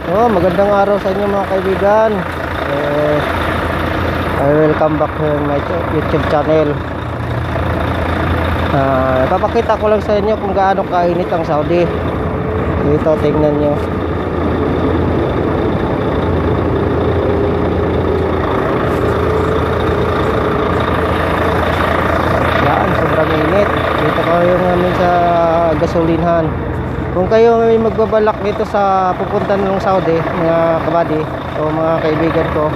Magandang araw sa inyo mga kaibigan. eh, I welcome back to my YouTube channel. Papakita ko lang sa inyo kung gaano kainit ang Saudi. Dito, tingnan nyo. Yan, sobrang init. Dito kayo namin sa gasolinhan. Kung kayo may magbabalak dito sa pupunta ng Saudi, mga kabady o mga kaibigan ko,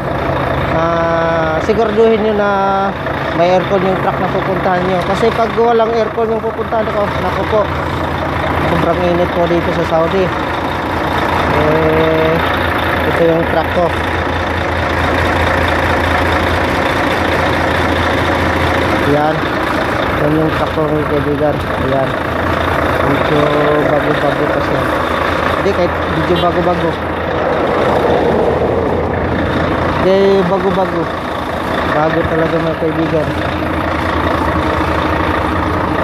siguraduhin nyo na may aircon yung truck na pupuntahan nyo. Kasi pag walang aircon yung pupuntahan ko, naku po, sobrang init po dito sa Saudi. Ito yung truck ko. Yan yung truck ko mga kaibigan. Yan, medyo bago-bago kasi. Hindi, kahit medyo bago-bago. Hindi, bago-bago. Bago talaga mga kaibigan.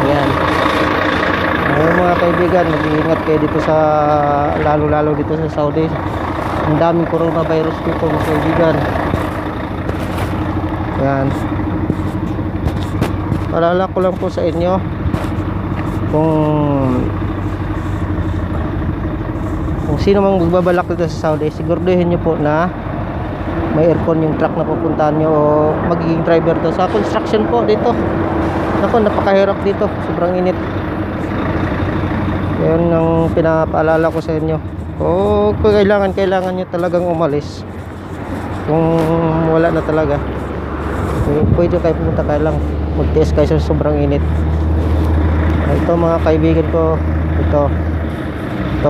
Ayan. Ngayon mga kaibigan, mag-iingat kayo dito sa, lalo-lalo dito sa Saudi. Ang daming coronavirus dito mga kaibigan. Ayan. Paalala ko lang po sa inyo, kung sino mang magbabalak dito sa Saudi, siguraduhin nyo po na may aircon yung truck na pupuntahan nyo o magiging driver to. Sa construction po dito, naku, napakahirap dito, sobrang init. Yun ang pinapaalala ko sa inyo. Kung kailangan nyo talagang umalis, kung wala na talaga, pwede kayo pumunta, kaya lang magtiis kayo sa sobrang init. Ito mga kaibigan ko, ito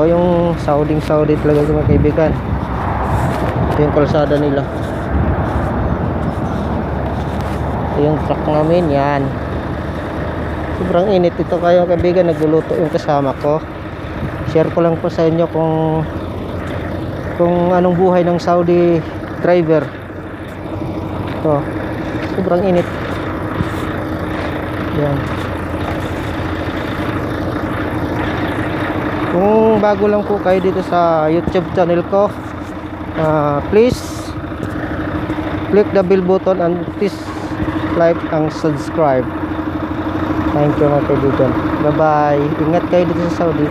yung Saudi talaga mga kaibigan. Ito yung kalsada nila. Ito yung truck namin, yan. Sobrang init ito kayo kaibigan. Nagluluto yung kasama ko. Share ko lang po sa inyo kung anong buhay ng Saudi driver. Ito, sobrang init. Yan. Kung bago lang po kayo dito sa YouTube channel ko, please click the bell button and please like and subscribe. Thank you mga kaibigan. Bye bye. Ingat kayo dito sa Saudi.